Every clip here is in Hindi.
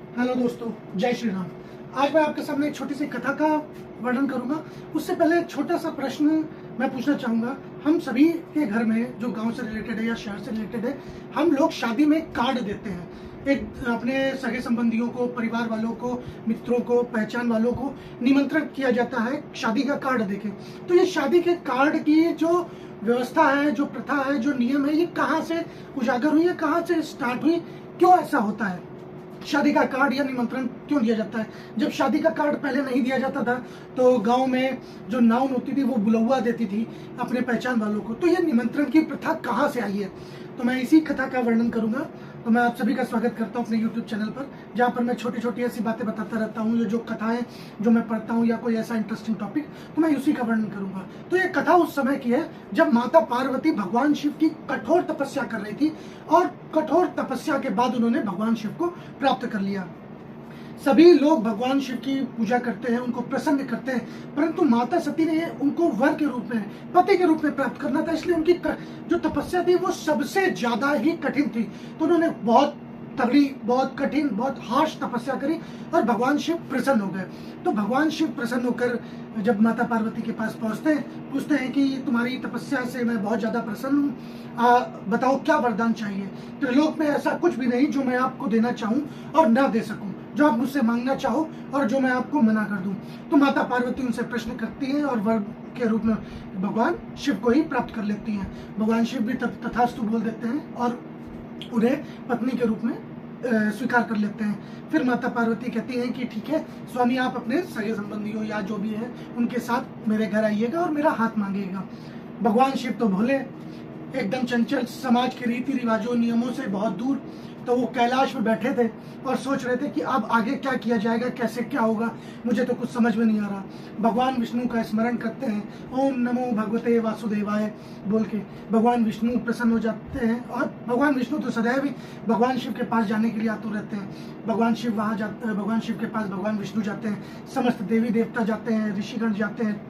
हेलो दोस्तों, जय श्री राम। आज मैं आपके सामने एक छोटी सी कथा का वर्णन करूंगा। उससे पहले एक छोटा सा प्रश्न मैं पूछना चाहूंगा। हम सभी के घर में, जो गांव से रिलेटेड है या शहर से रिलेटेड है, हम लोग शादी में कार्ड देते हैं। एक अपने सगे संबंधियों को, परिवार वालों को, मित्रों को, पहचान वालों को निमंत्रण किया जाता है शादी का कार्ड देके। तो ये शादी के कार्ड की जो व्यवस्था है, जो प्रथा है, जो नियम है, ये कहाँ से उजागर हुई है, कहाँ से स्टार्ट हुई, क्यों ऐसा होता है? शादी का कार्ड या निमंत्रण क्यों दिया जाता है? जब शादी का कार्ड पहले नहीं दिया जाता था तो गांव में जो नाउन होती थी वो बुलौआ देती थी अपने पहचान वालों को। तो ये निमंत्रण की प्रथा कहाँ से आई है, तो मैं इसी कथा का वर्णन करूंगा। तो मैं आप सभी का स्वागत करता हूं अपने YouTube चैनल पर, जहां पर मैं छोटी छोटी ऐसी बातें बताता रहता हूं। जो कथाएं जो मैं पढ़ता हूं या कोई ऐसा इंटरेस्टिंग टॉपिक, तो मैं उसी का वर्णन करूंगा। तो ये कथा उस समय की है जब माता पार्वती भगवान शिव की कठोर तपस्या कर रही थी, और कठोर तपस्या के बाद उन्होंने भगवान शिव को प्राप्त कर लिया। सभी लोग भगवान शिव की पूजा करते हैं, उनको प्रसन्न करते हैं, परंतु माता सती ने उनको वर के रूप में, पति के रूप में प्राप्त करना था, इसलिए उनकी जो तपस्या थी वो सबसे ज्यादा ही कठिन थी। तो उन्होंने बहुत तगड़ी, बहुत कठिन, बहुत हार्श तपस्या करी और भगवान शिव प्रसन्न हो गए। तो भगवान शिव प्रसन्न होकर जब माता पार्वती के पास पहुंचते हैं, पूछते हैं कि तुम्हारी तपस्या से मैं बहुत ज्यादा प्रसन्न हूँ, बताओ क्या वरदान चाहिए। त्रिलोक में ऐसा कुछ भी नहीं जो मैं आपको देना चाहूँ और ना दे सकूं, जो आप मुझसे मांगना चाहो और जो मैं आपको मना कर दूं। तो माता पार्वती उनसे प्रश्न करती हैं और वर के रूप में भगवान शिव को ही प्राप्त कर लेती हैं। भगवान शिव भी तथास्तु बोल देते हैं और उन्हें पत्नी के रूप में स्वीकार कर लेते हैं। फिर माता पार्वती कहती हैं कि ठीक है स्वामी, आप अपने सगे संबंधियों या जो भी है उनके साथ मेरे घर आइएगा और मेरा हाथ मांगिएगा। भगवान शिव तो भोले, एकदम चंचल, समाज के रीति रिवाजों, नियमों से बहुत दूर। तो वो कैलाश में बैठे थे और सोच रहे थे कि अब आगे क्या किया जाएगा, कैसे क्या होगा, मुझे तो कुछ समझ में नहीं आ रहा। भगवान विष्णु का स्मरण करते हैं, ओम नमो भगवते वासुदेवाय बोल के भगवान विष्णु प्रसन्न हो जाते हैं। और भगवान विष्णु तो सदैव ही भगवान शिव के पास जाने के लिए आतुर रहते हैं। भगवान शिव वहाँ जाते हैं, भगवान शिव के पास भगवान विष्णु जाते हैं, समस्त देवी देवता जाते हैं, ऋषिगण जाते हैं।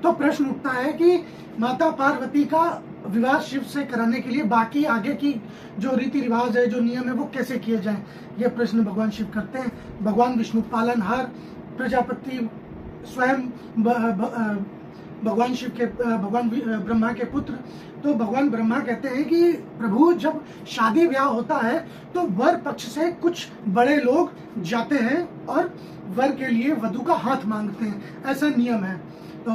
तो प्रश्न उठता है कि माता पार्वती का विवाह शिव से कराने के लिए बाकी आगे की जो रीति रिवाज है, जो नियम है, वो कैसे किए जाएं। ये प्रश्न भगवान शिव करते हैं। भगवान विष्णु पालनहार, प्रजापति स्वयं भगवान शिव के, भगवान ब्रह्मा के पुत्र। तो भगवान ब्रह्मा कहते हैं कि प्रभु, जब शादी ब्याह होता है तो वर पक्ष से कुछ बड़े लोग जाते हैं और वर के लिए वधू का हाथ मांगते हैं, ऐसा नियम है। तो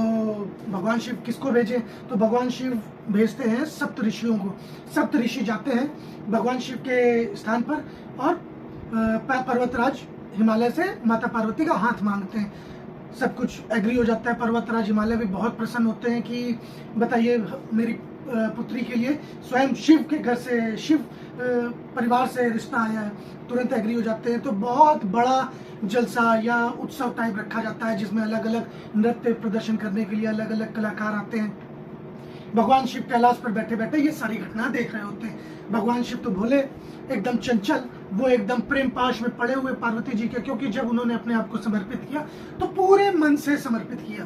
भगवान शिव किसको भेजे? तो भगवान शिव भेजते हैं सप्त ऋषियों को। सप्त ऋषि जाते हैं भगवान शिव के स्थान पर और पर्वतराज हिमालय से माता पार्वती का हाथ मांगते हैं। सब कुछ एग्री हो जाता है। पर्वतराज हिमालय भी बहुत प्रसन्न होते हैं कि बताइए, मेरी पुत्री के लिए स्वयं शिव के घर से, शिव परिवार से रिश्ता आया है। तुरंत एग्री हो जाते हैं। तो बहुत बड़ा जलसा या उत्सव टाइप रखा जाता है, जिसमें अलग अलग नृत्य प्रदर्शन करने के लिए अलग अलग कलाकार आते हैं। भगवान शिव कैलाश पर बैठे बैठे ये सारी घटना देख रहे होते हैं। भगवान शिव तो भोले, एकदम चंचल, वो एकदम प्रेम पाश में पड़े हुए पार्वती जी के, क्योंकि जब उन्होंने अपने आप को समर्पित किया तो पूरे मन से समर्पित किया।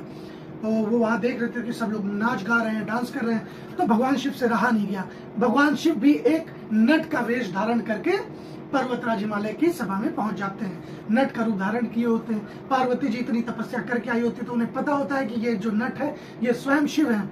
तो वो वहां देख रहे थे कि सब लोग नाच गा रहे हैं, डांस कर रहे हैं, तो भगवान शिव से रहा नहीं गया। भगवान शिव भी एक नट का वेश धारण करके पर्वतराज हिमालय की सभा में पहुंच जाते हैं। नट का रूप धारण किए होते हैं। पार्वती जी इतनी तपस्या करके आई होती तो उन्हें पता होता है कि ये जो नट है ये स्वयं शिव है।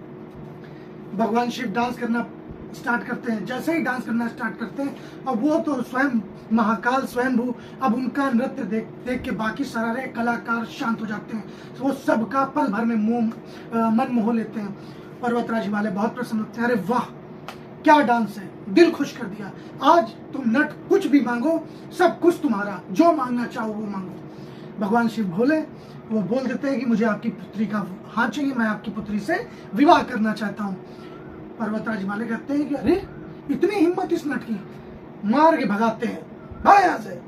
भगवान शिव डांस करना स्टार्ट करते हैं। जैसे ही डांस करना स्टार्ट करते हैं, और वो तो स्वयं महाकाल स्वयंभू, अब उनका नृत्य देख देख के बाकी सारे कलाकार शांत हो जाते हैं। तो वो सबका पल भर में मन मोह लेते हैं। पर्वतराज हिमालय बहुत प्रसन्न होते हैं। अरे वाह, क्या डांस है, दिल खुश कर दिया। आज तुम नट कुछ भी मांगो, सब कुछ तुम्हारा, जो मांगना चाहो वो मांगो। भगवान शिव भोले, वो बोल देते हैं कि मुझे आपकी पुत्री का हाथ चाहिए, मैं आपकी पुत्री से विवाह करना चाहता हूँ। पर्वतराज हिमालय कहते हैं कि अरे इतनी हिम्मत इस नट की, मार के भगाते हैं, भाग यहाँ से।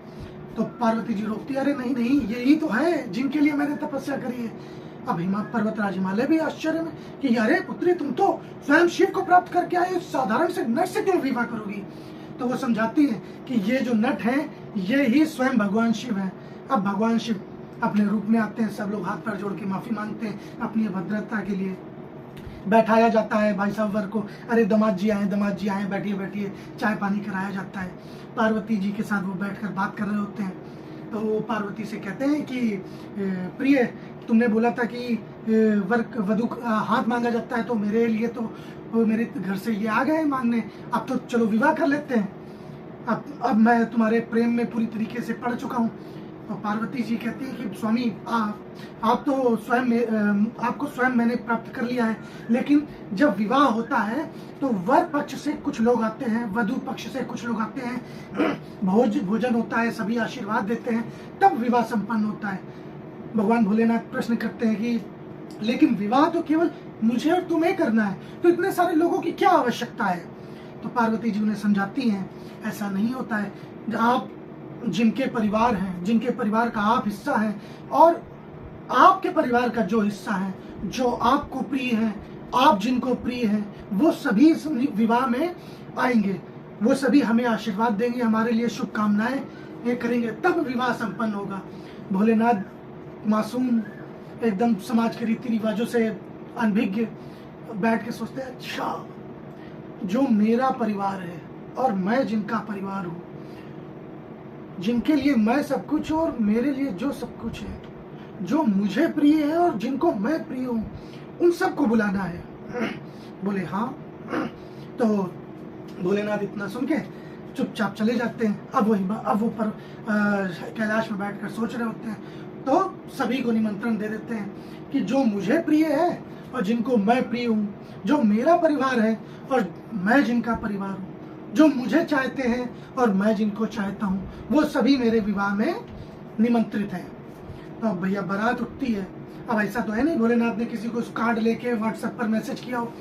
तो पार्वती जी रोकती है, अरे नहीं नहीं, यही तो है जिनके लिए मैंने तपस्या करी है। अब पर्वतराज हिमालय भी आश्चर्य में कि अरे पुत्री, तुम तो स्वयं शिव को प्राप्त करके आए, साधारण से नट से क्यों विवाह करोगी? तो वो समझाती है कि ये जो नट है ये ही स्वयं भगवान शिव है। अब भगवान शिव अपने रूप में आते हैं, सब लोग हाथ पैर जोड़ के माफी मांगते हैं अपनी अभद्रता के लिए। बैठाया जाता है भाई साहब वर को, अरे दामाद जी आए, बैठिए बैठिए, चाय पानी कराया जाता है। पार्वती जी के साथ वो बैठकर बात कर रहे होते हैं। तो वो पार्वती से कहते हैं कि प्रिय, तुमने बोला था कि वर वधु हाथ मांगा जाता है, तो मेरे लिए तो मेरे घर से ये आ गए मांगने, अब तो चलो विवाह कर लेते हैं। अब मैं तुम्हारे प्रेम में पूरी तरीके से पड़ चुका हूँ। तो पार्वती जी कहती है कि स्वामी आप तो स्वयं आपको स्वयं मैंने प्राप्त कर लिया है, लेकिन जब विवाह होता है तो वर पक्ष से कुछ लोग आते हैं, वधु पक्ष से कुछ लोग आते हैं, भोजन होता है, सभी आशीर्वाद देते हैं, तब विवाह संपन्न होता है। भगवान भोलेनाथ प्रश्न करते हैं कि लेकिन विवाह तो केवल मुझे और तुम्हें करना है, तो इतने सारे लोगों की क्या आवश्यकता है। तो पार्वती जी उन्हें समझाती हैं ऐसा नहीं होता है, आप जिनके परिवार हैं, जिनके परिवार का आप हिस्सा हैं, और आपके परिवार का जो हिस्सा है, जो आपको प्रिय है, आप जिनको प्रिय हैं, वो सभी इस विवाह में आएंगे, वो सभी हमें आशीर्वाद देंगे, हमारे लिए शुभकामनाएं ये करेंगे, तब विवाह संपन्न होगा। भोलेनाथ मासूम, एकदम समाज के रीति रिवाजों से अनभिज्ञ बैठ के सोचते हैं, अच्छा जो मेरा परिवार है और मैं जिनका परिवार हूँ, जिनके लिए मैं सब कुछ और मेरे लिए जो सब कुछ है, जो मुझे प्रिय है और जिनको मैं प्रिय हूँ, उन सबको बुलाना है। बोले हाँ। तो भोलेनाथ इतना सुन के चुपचाप चले जाते हैं। अब वो पर कैलाश में बैठकर सोच रहे होते हैं, तो सभी को निमंत्रण दे देते हैं कि जो मुझे प्रिय है और जिनको मैं प्रिय हूँ, जो मेरा परिवार है और मैं जिनका परिवार हूँ, जो मुझे चाहते हैं और मैं जिनको चाहता हूँ, वो सभी मेरे विवाह में निमंत्रित हैं। तो अब भैया बारात उठती है। अब ऐसा तो है नहीं भोलेनाथ ने किसी को कार्ड लेके व्हाट्सएप पर मैसेज किया हो।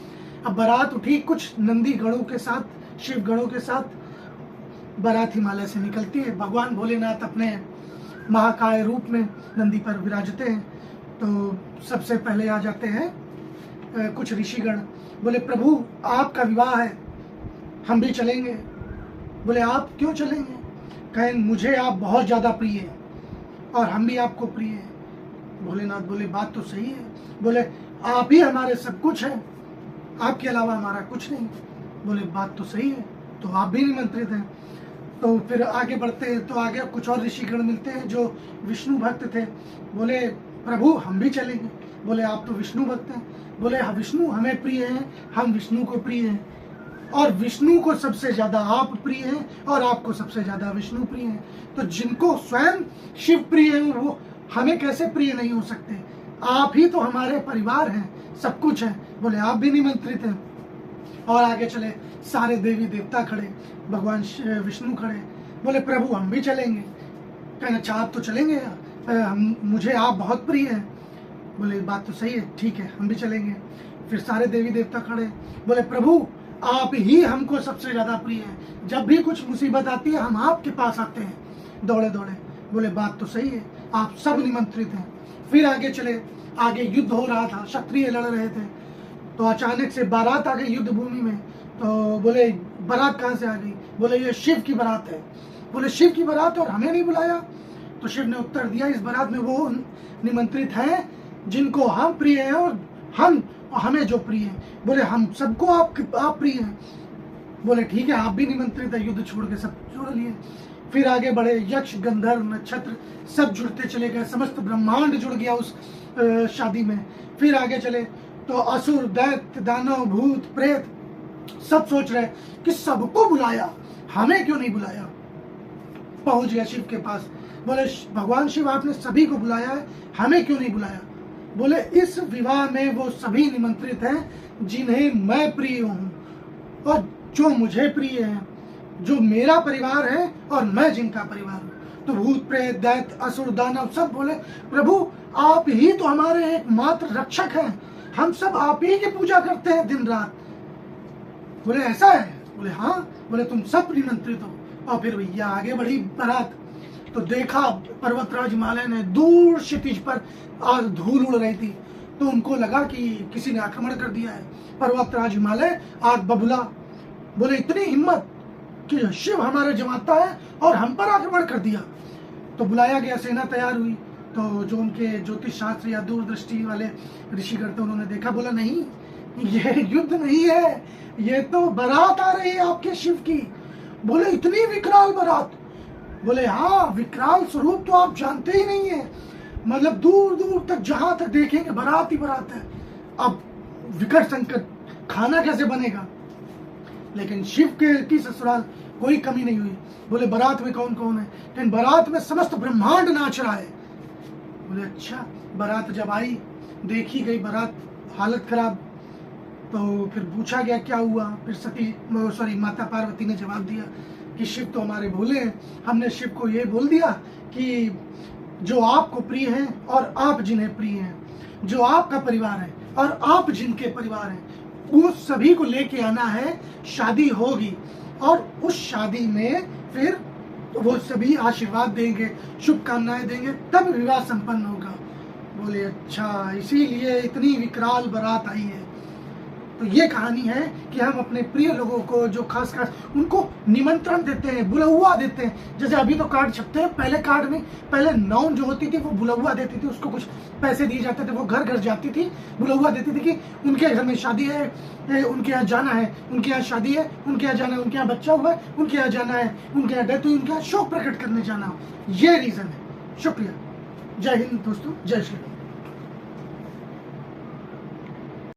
अब बारात उठी, कुछ नंदी गणों के साथ, शिव गणों के साथ बारात हिमालय से निकलती है। भगवान भोलेनाथ अपने महाकाय रूप में नंदी पर विराजते हैं। तो सबसे पहले आ जाते हैं कुछ ऋषिगण। बोले प्रभु आपका विवाह है, हम भी चलेंगे। बोले आप क्यों चलेंगे? कहें मुझे आप बहुत ज़्यादा प्रिय हैं और हम भी आपको प्रिय हैं। भोलेनाथ बोले बात तो सही है। बोले आप ही हमारे सब कुछ हैं, आपके अलावा हमारा कुछ नहीं। बोले बात तो सही है, तो आप भी निमंत्रित हैं। तो फिर आगे बढ़ते हैं तो आगे कुछ और ऋषिगण मिलते हैं जो विष्णु भक्त थे। बोले प्रभु हम भी चलेंगे। बोले आप तो विष्णु भक्त हैं। बोले हाँ विष्णु हमें प्रिय हैं, हम विष्णु को प्रिय हैं, और विष्णु को सबसे ज्यादा आप प्रिय हैं और आपको सबसे ज्यादा विष्णु प्रिय हैं। तो जिनको स्वयं शिव प्रिय हैं वो हमें कैसे प्रिय नहीं हो सकते? आप ही तो हमारे परिवार हैं, सब कुछ है। बोले आप भी निमंत्रित हैं। और आगे चले सारे देवी देवता खड़े, भगवान विष्णु खड़े। बोले प्रभु हम भी चलेंगे। कहना अच्छा आप तो चलेंगे, मुझे आप बहुत प्रिय हैं। बोले बात तो सही है, ठीक है हम भी चलेंगे। फिर सारे देवी देवता खड़े। बोले प्रभु आप ही हमको सबसे ज्यादा प्रिय हैं, जब भी कुछ मुसीबत आती है हम आपके पास आते हैं दौड़े दौड़े। बोले बात तो सही है, आप सब निमंत्रित हैं। फिर आगे चले, आगे युद्ध हो रहा था, क्षत्रिय लड़ रहे थे। तो अचानक से बारात आ गई युद्ध भूमि में। तो बोले बारात कहाँ से आ गई? बोले ये शिव की बारात है। बोले शिव की बारात और हमें नहीं बुलाया? तो शिव ने उत्तर दिया इस बारात में वो निमंत्रित हैं जिनको हम प्रिय हैं और हमें जो प्रिय है। बोले हम सबको आप प्रिय हैं। बोले ठीक है आप भी निमंत्रित है। युद्ध छोड़ के सब जुड़ लिए। फिर आगे बढ़े, यक्ष गंधर्व नक्षत्र सब जुड़ते चले गए, समस्त ब्रह्मांड जुड़ गया उस शादी में। फिर आगे चले तो असुर दैत्य दानव भूत प्रेत सब सोच रहे कि सबको बुलाया, हमें क्यों नहीं बुलाया? पहुंच गया शिव के पास। बोले भगवान शिव आपने सभी को बुलाया है, हमें क्यों नहीं बुलाया? बोले इस विवाह में वो सभी निमंत्रित हैं जिन्हें मैं प्रिय हूँ और जो मुझे प्रिय है, जो मेरा परिवार है और मैं जिनका परिवार हूँ। तो भूत प्रेत दैत्य असुर दानव सब बोले प्रभु आप ही तो हमारे एकमात्र रक्षक हैं, हम सब आप ही की पूजा करते हैं दिन रात। बोले ऐसा है? बोले हाँ। बोले तुम सब निमंत्रित हो। और फिर भैया आगे बढ़ी बारात। तो देखा पर्वतराज हिमालय ने दूर क्षितिज पर आज धूल उड़ रही थी, तो उनको लगा कि किसी ने आक्रमण कर दिया है। पर्वतराज हिमालय आग बबूला। बोले इतनी हिम्मत कि शिव हमारे जमाता है और हम पर आक्रमण कर दिया। तो बुलाया गया, सेना तैयार हुई। तो जो उनके ज्योतिष शास्त्र या दूरदृष्टि वाले ऋषिगण थे उन्होंने देखा, बोला नहीं ये युद्ध नहीं है, ये तो बारात आ रही है आपके शिव की। बोले इतनी विकराल बारात? बोले हाँ, विकराल स्वरूप तो आप जानते ही नहीं है, मतलब दूर दूर तक जहां तक देखेंगे बारात ही बारात है। अब विकट संकट, खाना कैसे बनेगा? लेकिन शिव के की ससुराल कोई कमी नहीं हुई। बोले बारात में कौन कौन है? लेकिन बारात में समस्त ब्रह्मांड नाच रहा है। बोले अच्छा। बारात जब आई, देखी गई बारात, हालत खराब। तो फिर पूछा गया क्या हुआ? फिर माता पार्वती ने जवाब दिया कि शिव तो हमारे भोले हैं। हमने शिव को ये बोल दिया कि जो आपको प्रिय हैं और आप जिन्हें प्रिय हैं, जो आपका परिवार है और आप जिनके परिवार हैं, वो सभी को लेके आना है, शादी होगी और उस शादी में फिर वो सभी आशीर्वाद देंगे, शुभकामनाएं देंगे, तब विवाह संपन्न होगा। बोले अच्छा, इसीलिए इतनी विकराल बारात आई है। तो ये कहानी है कि हम अपने प्रिय लोगों को, जो खास उनको निमंत्रण देते हैं, बुलौआ देते हैं। जैसे अभी तो कार्ड छपते हैं, पहले कार्ड में पहले नाउन जो होती थी वो बुलौआ देती थी, उसको कुछ पैसे दिए जाते थे, वो घर घर जाती थी, बुलौआ देती थी कि उनके घर में शादी है, उनके यहाँ जाना है, उनके यहाँ शादी है, उनके यहाँ जाना है, उनके यहाँ बच्चा हुआ है, उनके यहाँ जाना है, उनके यहाँ डेथ हुई, उनके यहाँ शोक प्रकट करने जाना हो। ये रीजन है। शुक्रिया। जय हिंद दोस्तों, जय श्री राम।